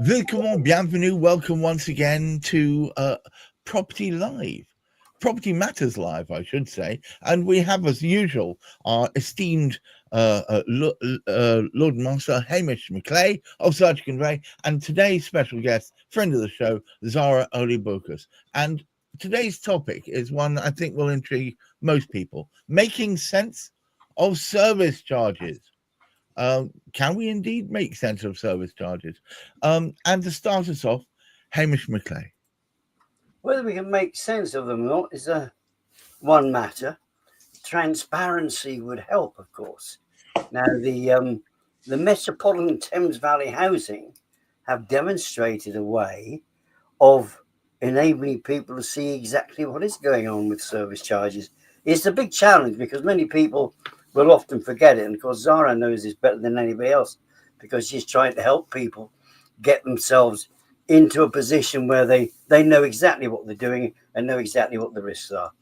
Willkommen, bienvenue, welcome once again to Property Live. Property Matters Live, I should say. And we have, as usual, our esteemed Lord Master Hamish McClay of Surgical Ray, and today's special guest, friend of the show, Zara Olibokas. And today's topic is one I think will intrigue most people: making sense of service charges. Can we indeed make sense of service charges? And to start us off, Hamish McClay. Whether we can make sense of them or not is one matter. Transparency would help, of course. Now, the Metropolitan Thames Valley Housing have demonstrated a way of enabling people to see exactly what is going on with service charges. It's a big challenge because many people will often forget it. And of course, Zara knows this better than anybody else because she's trying to help people get themselves into a position where they know exactly what they're doing and know exactly what the risks are.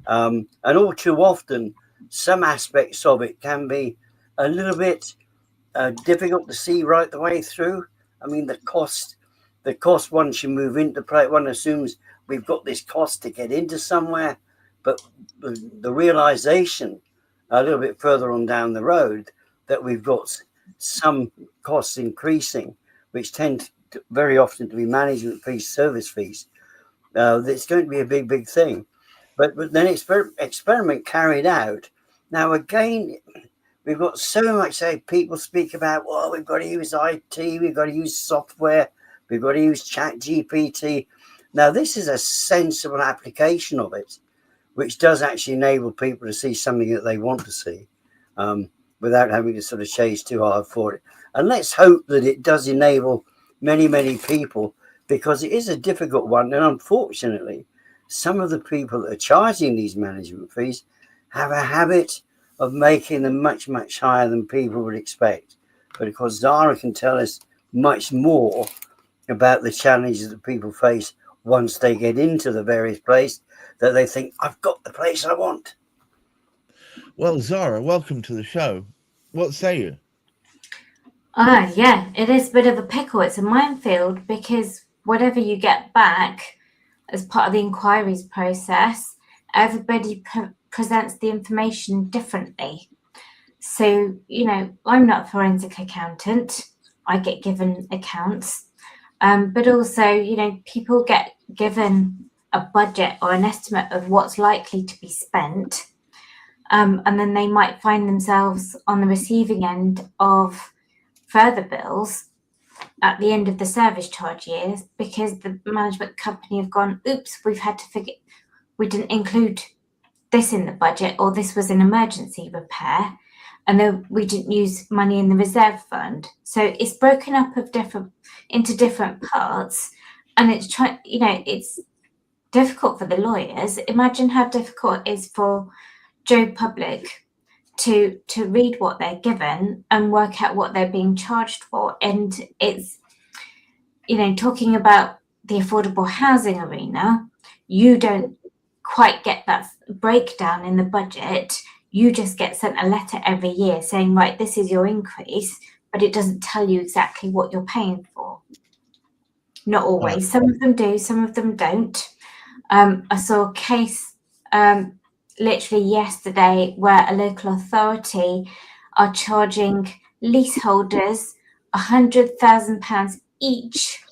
And all too often, some aspects of it can be a little bit difficult to see right the way through. I mean, the cost once you move into play, one assumes we've got this cost to get into somewhere, but the realization a little bit further on down the road that we've got some costs increasing, which tend to, very often to be management fees, service fees. It's going to be a big thing. But then experiment carried out. Now, again, we've got so much, people speak about, well, we've got to use IT, we've got to use software, we've got to use Chat GPT. Now, this is a sensible application of it, which does actually enable people to see something that they want to see without having to sort of chase too hard for it. And let's hope that it does enable many people, because it is a difficult one. And unfortunately, some of the people that are charging these management fees have a habit of making them much higher than people would expect. But of course, Zara can tell us much more about the challenges that people face once they get into the various places that they think, I've got the place I want. Well, Zara, welcome to the show. What say you? Yeah, it is a bit of a pickle. It's a minefield because whatever you get back as part of the inquiries process, everybody presents the information differently. So, I'm not a forensic accountant. I get given accounts. But also, people get given a budget or an estimate of what's likely to be spent. And then they might find themselves on the receiving end of further bills at the end of the service charge years because the management company have gone, oops, we've had to forget, we didn't include this in the budget, or this was an emergency repair, and then we didn't use money in the reserve fund. So it's broken up into different parts, and it's difficult for the lawyers. Imagine how difficult it is for Joe Public to read what they're given and work out what they're being charged for. And it's, talking about the affordable housing arena, you don't quite get that breakdown in the budget. You just get sent a letter every year saying, right, this is your increase, but it doesn't tell you exactly what you're paying for. Not always. Some of them do, some of them don't. I saw a case literally yesterday where a local authority are charging leaseholders £100,000 each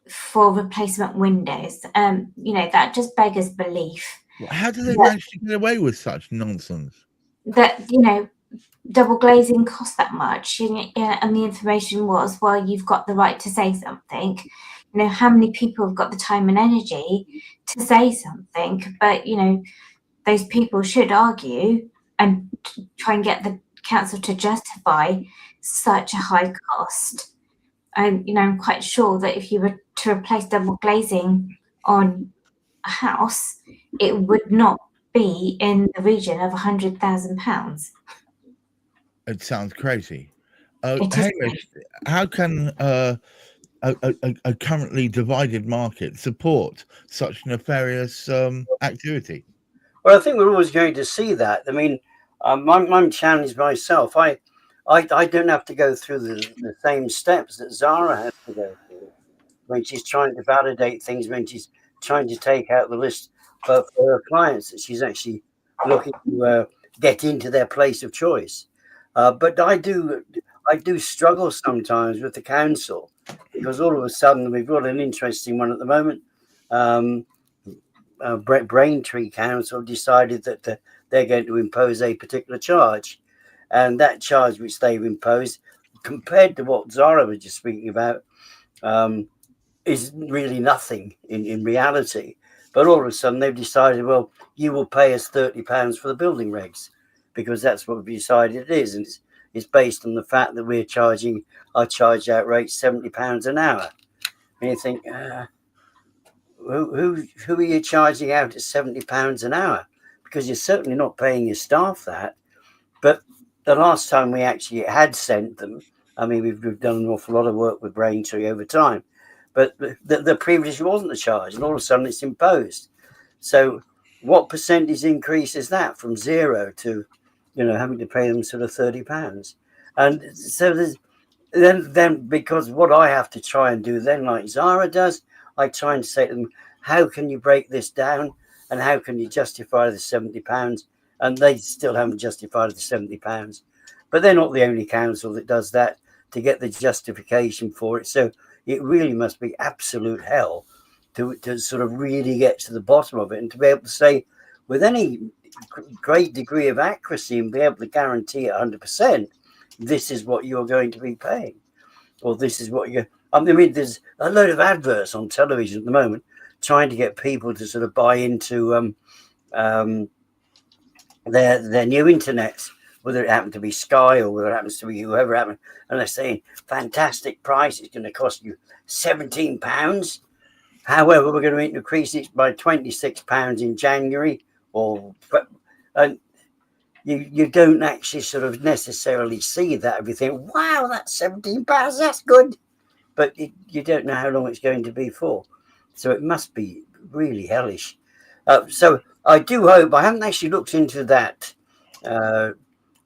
for replacement windows. That just beggars belief. How do they manage to get away with such nonsense? That, double glazing costs that much. And the information was, well, you've got the right to say something. How many people have got the time and energy to say something? But, those people should argue and try and get the council to justify such a high cost. And, I'm quite sure that if you were to replace double glazing on a house, it would not be in the region of £100,000. It sounds crazy. Hamish, how can a currently divided market support such nefarious activity? Well, I think we're always going to see that. I mean, I'm challenged myself. I I don't have to go through the same steps that Zara has to go through when she's trying to validate things, when she's trying to take out the list for her clients that she's actually looking to get into their place of choice. But I do struggle sometimes with the council, because all of a sudden we've got an interesting one at the moment. Braintree Council decided that they're going to impose a particular charge, and that charge which they've imposed, compared to what Zara was just speaking about, is really nothing in reality. But all of a sudden they've decided, well, you will pay us £30 for the building regs, because that's what we've decided it is, and it's based on the fact that we're charging our charge out rate £70 an hour. And you think, who are you charging out at £70 an hour? Because you're certainly not paying your staff that. But the last time we actually had sent them, I mean, we've done an awful lot of work with Braintree over time, but the previously wasn't a charge, and all of a sudden it's imposed. So what percentage increase is that from 0 to, having to pay them sort of £30? And so then because what I have to try and do then, like Zara does, I try and say to them, how can you break this down, and how can you justify the £70? And they still haven't justified the £70. But they're not the only council that does that to get the justification for it. So it really must be absolute hell to sort of really get to the bottom of it, and to be able to say with any great degree of accuracy and be able to guarantee 100%, this is what you're going to be paying, or this is what you're... I mean, there's a load of adverts on television at the moment trying to get people to sort of buy into their new internet, whether it happens to be Sky or whether it happens to be whoever happens, and they're saying fantastic price, it's going to cost you £17. However, we're going to increase it by £26 in January, you don't actually sort of necessarily see that. If you think, wow, that's £17, that's good. But you don't know how long it's going to be for. So it must be really hellish. So I do hope, I haven't actually looked into that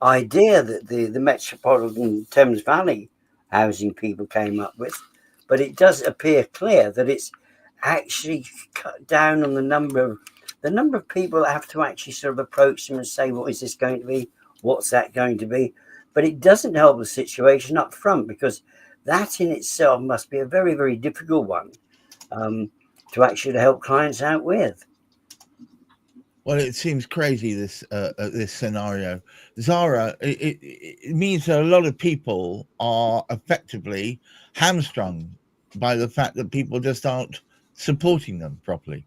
idea that the Metropolitan Thames Valley housing people came up with, but it does appear clear that it's actually cut down on the number of people that have to actually sort of approach them and say, what is this going to be? What's that going to be? But it doesn't help the situation up front, because that in itself must be a very, very difficult one to actually help clients out with. Well, it seems crazy, this scenario. Zara, it means that a lot of people are effectively hamstrung by the fact that people just aren't supporting them properly.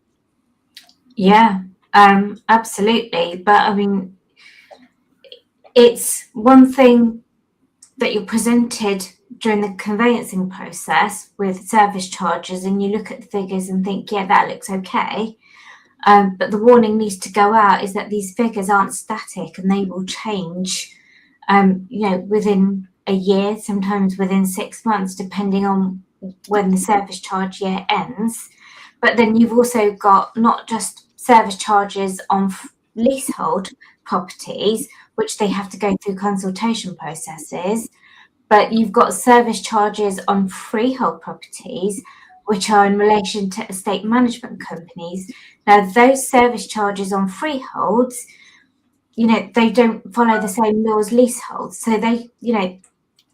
Yeah, absolutely. But I mean, it's one thing that you're presented during the conveyancing process with service charges, and you look at the figures and think, yeah, that looks okay. But the warning needs to go out is that these figures aren't static, and they will change, within a year, sometimes within 6 months, depending on when the service charge year ends. But then you've also got not just service charges on leasehold properties, which they have to go through consultation processes, but you've got service charges on freehold properties, which are in relation to estate management companies. Now, those service charges on freeholds, they don't follow the same law as leaseholds. So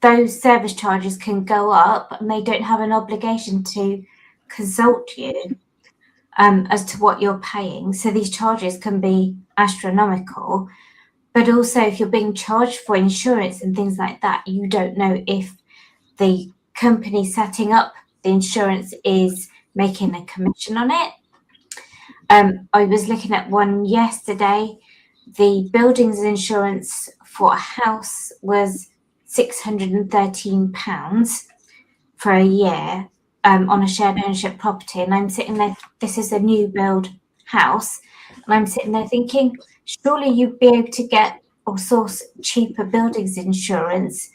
those service charges can go up, and they don't have an obligation to consult you as to what you're paying. So these charges can be astronomical. But also, if you're being charged for insurance and things like that, you don't know if the company setting up the insurance is making a commission on it. I was looking at one yesterday. The buildings insurance for a house was £613 for a year on a shared ownership property. And I'm sitting there, this is a new build house, and I'm sitting there thinking, surely you'd be able to get or source cheaper buildings insurance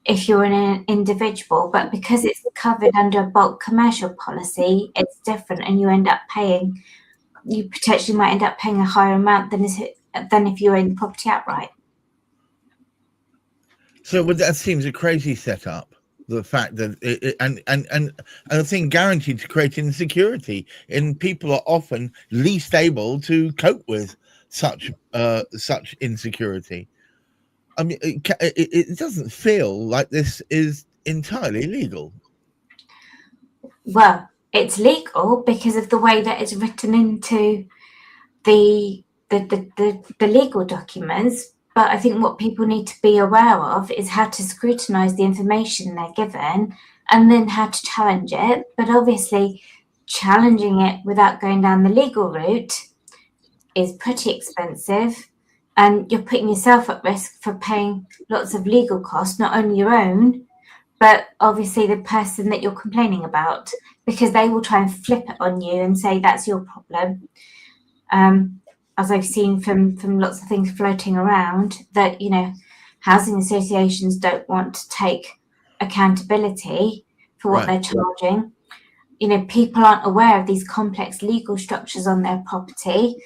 if you're an individual, but because it's covered under a bulk commercial policy, it's different, and you potentially might end up paying a higher amount than if you own the property outright. So but that seems a crazy setup. The fact that and I think guaranteed to create insecurity in people are often least able to cope with such insecurity. I mean, it doesn't feel like this is entirely legal. Well, it's legal because of the way that it's written into the legal documents. But I think what people need to be aware of is how to scrutinise the information they're given and then how to challenge it. But obviously, challenging it without going down the legal route is pretty expensive. And you're putting yourself at risk for paying lots of legal costs, not only your own, but obviously the person that you're complaining about, because they will try and flip it on you and say that's your problem. As I've seen from lots of things floating around, that, you know, housing associations don't want to take accountability for what they're charging. You know, people aren't aware of these complex legal structures on their property.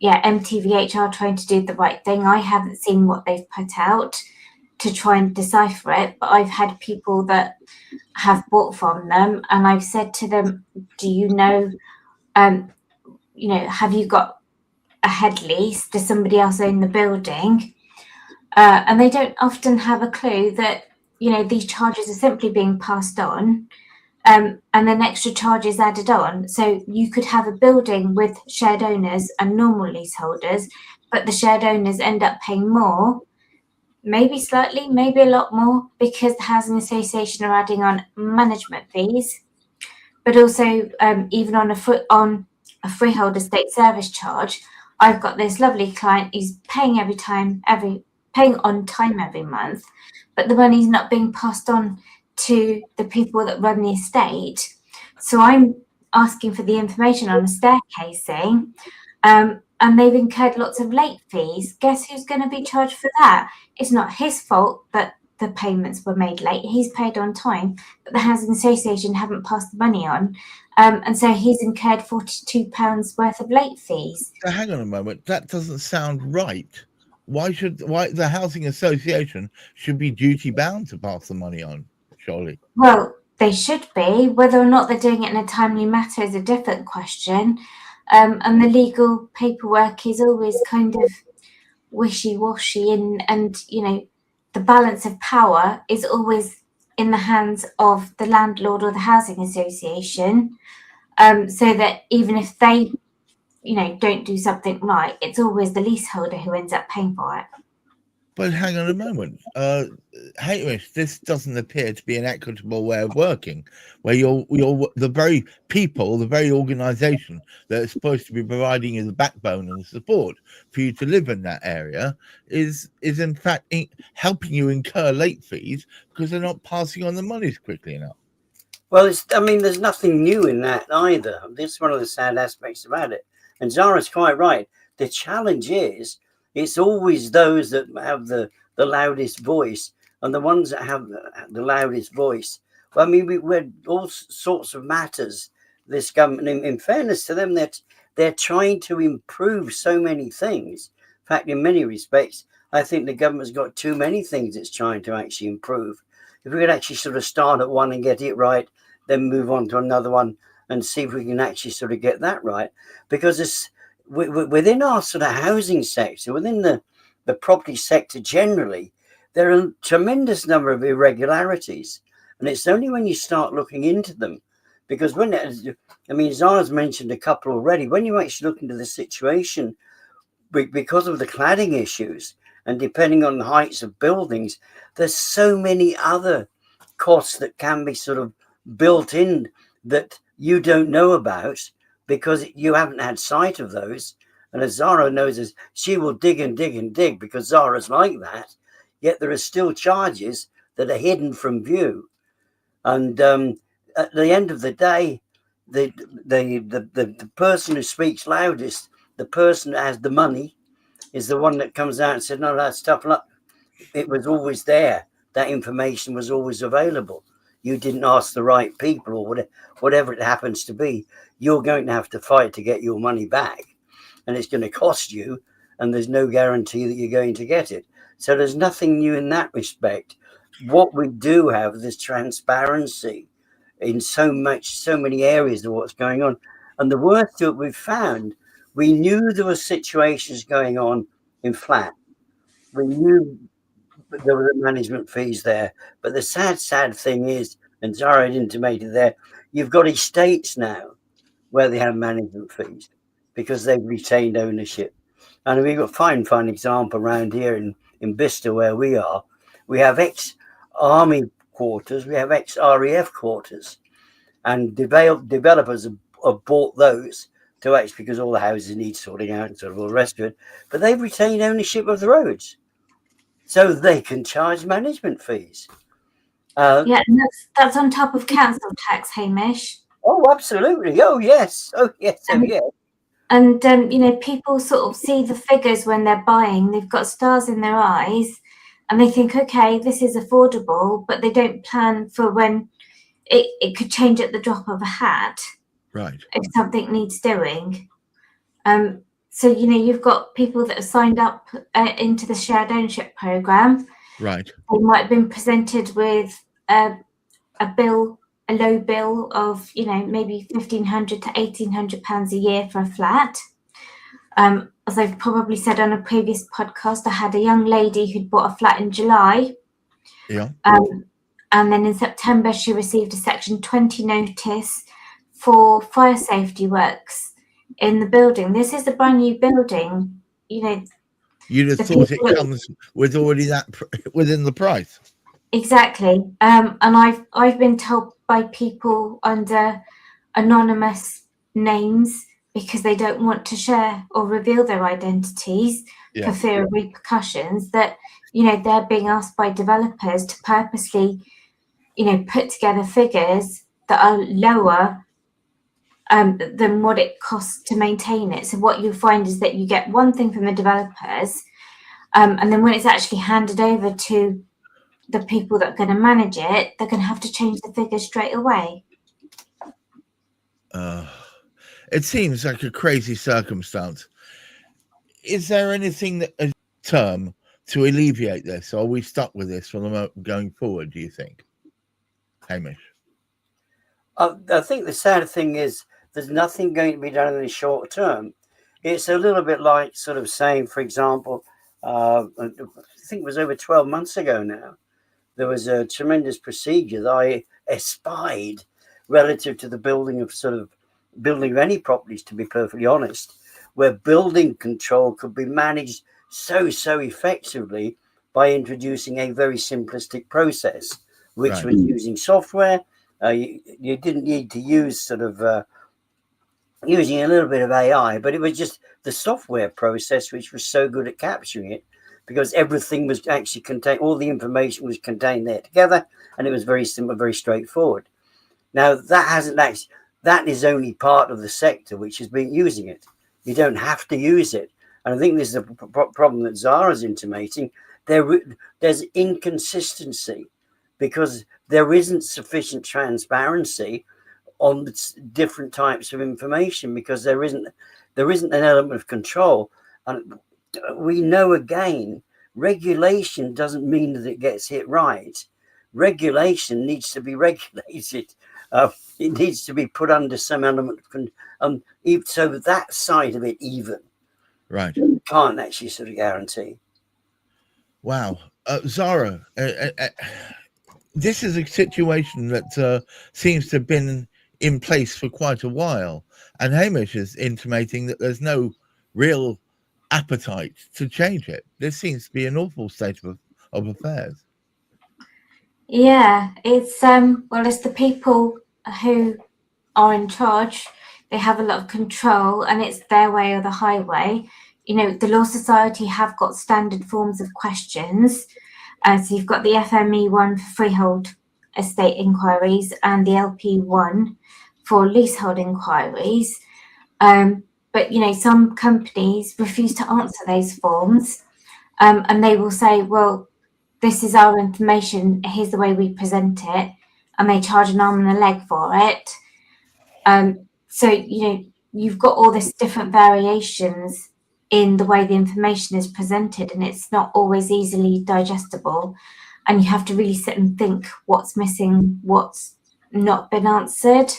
Yeah, MTVH are trying to do the right thing. I haven't seen what they've put out to try and decipher it, but I've had people that have bought from them, and I've said to them, do you know, have you got a head lease? Does somebody else own the building? And they don't often have a clue that, you know, these charges are simply being passed on, and then extra charges added on. So you could have a building with shared owners and normal leaseholders, but the shared owners end up paying more, maybe slightly, maybe a lot more, because the housing association are adding on management fees, but also even on a freehold estate service charge. I've got this lovely client who's paying paying on time every month, but the money's not being passed on to the people that run the estate. So I'm asking for the information on a staircasing, and they've incurred lots of late fees. Guess who's going to be charged for that? It's not his fault that the payments were made late. He's paid on time, but the housing association haven't passed the money on. And so he's incurred £42 worth of late fees. So hang on a moment. That doesn't sound right. Why the housing association should be duty bound to pass the money on, surely? Well, they should be. Whether or not they're doing it in a timely manner is a different question. And the legal paperwork is always kind of wishy-washy, and you know, the balance of power is always in the hands of the landlord or the housing association, so that even if they, you know, don't do something right, it's always the leaseholder who ends up paying for it. But hang on a moment, Hamish, this doesn't appear to be an equitable way of working, where you're the very people, the very organisation that is supposed to be providing you the backbone and the support for you to live in that area is in fact helping you incur late fees because they're not passing on the monies quickly enough. Well, there's nothing new in that either. This is one of the sad aspects about it. And Zara's quite right. The challenge is, it's always those that have the loudest voice, and the ones that have the loudest voice. Well, I mean, we're all sorts of matters. This government, in fairness to them, they're trying to improve so many things. In fact, in many respects, I think the government's got too many things it's trying to actually improve. If we could actually sort of start at one and get it right, then move on to another one and see if we can actually sort of get that right. Because it's within our sort of housing sector, within the property sector generally, there are a tremendous number of irregularities. And it's only when you start looking into them, because Zara's mentioned a couple already, when you actually look into the situation, because of the cladding issues, and depending on the heights of buildings, there's so many other costs that can be sort of built in that you don't know about, because you haven't had sight of those. And as Zara knows, she will dig and dig and dig, because Zara's like that. Yet there are still charges that are hidden from view. And at the end of the day, the person who speaks loudest, the person that has the money, is the one that comes out and said, no, that stuff, look, it was always there. That information was always available. You didn't ask the right people, or whatever it happens to be. You're going to have to fight to get your money back, and it's going to cost you, and there's no guarantee that you're going to get it. So there's nothing new in that respect. What we do have is transparency in so many areas of what's going on. And the worst that we've found, we knew there were situations going on in flat. We knew there were management fees there. But the sad thing is, and Zara had intimated there, you've got estates now where they have management fees because they've retained ownership. And we've got a fine example around here in Bicester where we are. We have ex-army quarters, we have ex-RAF quarters, and developers have bought those to actually, because all the houses need sorting out and sort of all the rest of it, but they've retained ownership of the roads, so they can charge management fees. Yeah, and that's on top of council tax, Hamish. Oh, absolutely. Oh, yes. Oh, yes. Oh, yes. And, you know, people sort of see the figures when they're buying. They've got stars in their eyes and they think, okay, this is affordable, but they don't plan for when it could change at the drop of a hat. Right. If something needs doing. So, you know, you've got people that have signed up into the shared ownership program. Right. They might have been presented with a low bill of, you know, maybe £1,500 to £1,800 a year for a flat. As I've probably said on a previous podcast, I had a young lady who'd bought a flat in July. Yeah. And then in September, she received a Section 20 notice for fire safety works in the building. This is a brand new building, you know. You'd have thought it comes with already that within the price. Exactly. And I've been told by people under anonymous names because they don't want to share or reveal their identities for fear of repercussions that, you know, they're being asked by developers to purposely, you know, put together figures that are lower than what it costs to maintain it. So what you find is that you get one thing from the developers, and then when it's actually handed over to the people that are going to manage it, they're going to have to change the figures straight away. It seems like a crazy circumstance. Is there anything that a term to alleviate this, or are we stuck with this from going forward, do you think, Hamish? I think the sad thing is there's nothing going to be done in the short term. It's a little bit like sort of saying, for example, I think it was over 12 months ago now, there was a tremendous procedure that I espied relative to the building of any properties, to be perfectly honest, where building control could be managed so effectively by introducing a very simplistic process, which was using software. You didn't need to use using a little bit of AI, but it was just the software process which was so good at capturing it, because everything was actually contained, all the information was contained there together, and it was very simple, very straightforward. Now, that is only part of the sector which has been using it. You don't have to use it. And I think this is a problem that Zara's intimating. There's inconsistency because there isn't sufficient transparency on different types of information, because there isn't an element of control. And we know, again, regulation doesn't mean that it gets hit right. Regulation needs to be regulated. It needs to be put under some element of so that side of it even can't actually sort of guarantee. Wow. Zara, this is a situation that seems to have been in place for quite a while, and Hamish is intimating that there's no real appetite to change it. This seems to be an awful state of affairs. Yeah, it's it's the people who are in charge. They have a lot of control, and it's their way or the highway. You know, the Law Society have got standard forms of questions. So you've got the FME one for freehold estate inquiries and the LP one for leasehold inquiries. But, you know, some companies refuse to answer those forms, and they will say, well, this is our information, here's the way we present it, and they charge an arm and a leg for it. So, you know, you've got all this different variations in the way the information is presented, and it's not always easily digestible. And you have to really sit and think what's missing, what's not been answered.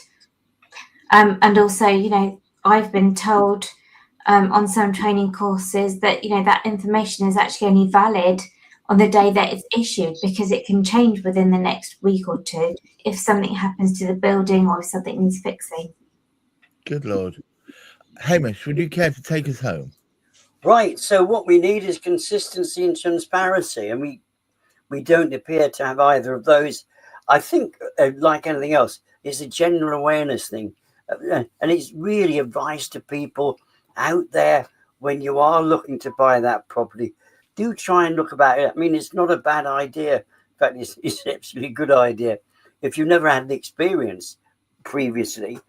And also, I've been told on some training courses that, that information is actually only valid on the day that it's issued, because it can change within the next week or two if something happens to the building or if something needs fixing. Good Lord. Hamish, would you care to take us home? Right. So what we need is consistency and transparency, and we don't appear to have either of those. I think, like anything else, it's a general awareness thing. And it's really advice to people out there when you are looking to buy that property. Do try and look about it. I mean, it's not a bad idea. In fact, it's actually a good idea. If you've never had the experience previously,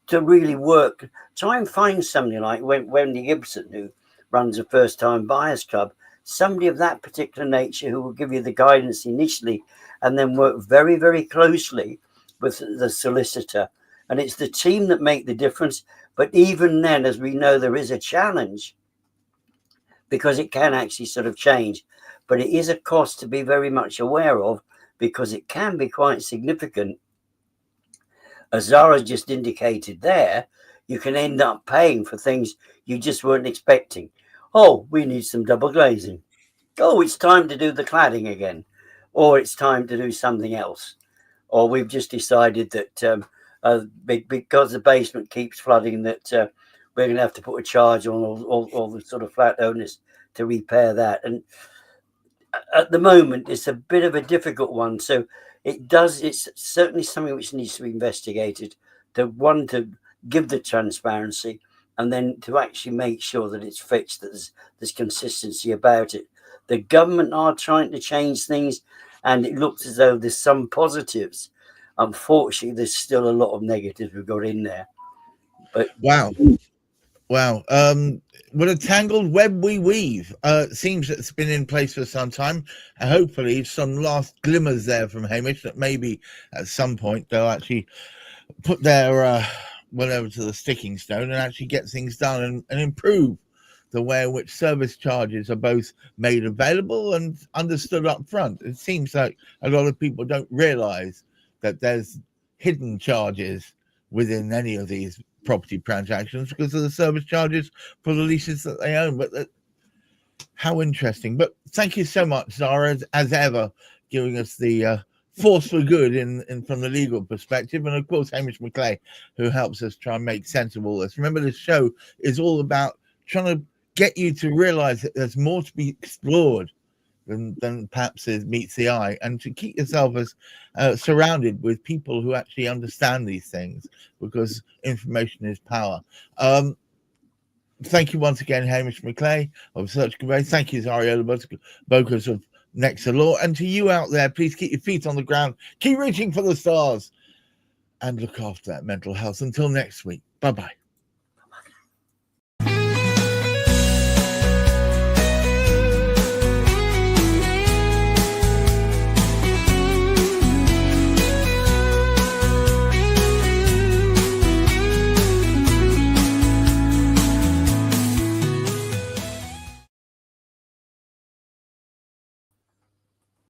to really work, try and find somebody like Wendy Gibson, who runs a first-time buyers club, somebody of that particular nature who will give you the guidance initially and then work very, very closely with the solicitor. And it's the team that make the difference. But even then, as we know, there is a challenge because it can actually sort of change. But it is a cost to be very much aware of, because it can be quite significant. As Zara just indicated there, you can end up paying for things you just weren't expecting. Oh, we need some double glazing. Oh, it's time to do the cladding again. Or it's time to do something else. Or we've just decided that because the basement keeps flooding, that we're going to have to put a charge on all the sort of flat owners to repair that. And at the moment, it's a bit of a difficult one. So it's certainly something which needs to be investigated, to give the transparency, and then to actually make sure that it's fixed, that there's consistency about it. The government are trying to change things, and it looks as though there's some positives. Unfortunately, there's still a lot of negatives we've got in there. But wow. What a tangled web we weave. Seems that it's been in place for some time. And hopefully some last glimmers there from Hamish that maybe at some point they'll actually put their whatever to the sticking stone and actually get things done and improve the way in which service charges are both made available and understood up front. It seems like a lot of people don't realize that there's hidden charges within any of these property transactions because of the service charges for the leases that they own. But how interesting. But thank you so much, Zara, as ever, giving us the force for good in from the legal perspective. And of course, Hamish McClay, who helps us try and make sense of all this. Remember, this show is all about trying to get you to realize that there's more to be explored than perhaps it meets the eye, and to keep yourself as surrounded with people who actually understand these things, because information is power. Thank you once again, Hamish McClay of Search Convey. Thank you, Zariola Bokus of Next to Law. And to you out there, please keep your feet on the ground, keep reaching for the stars, and look after that mental health. Until next week, bye-bye.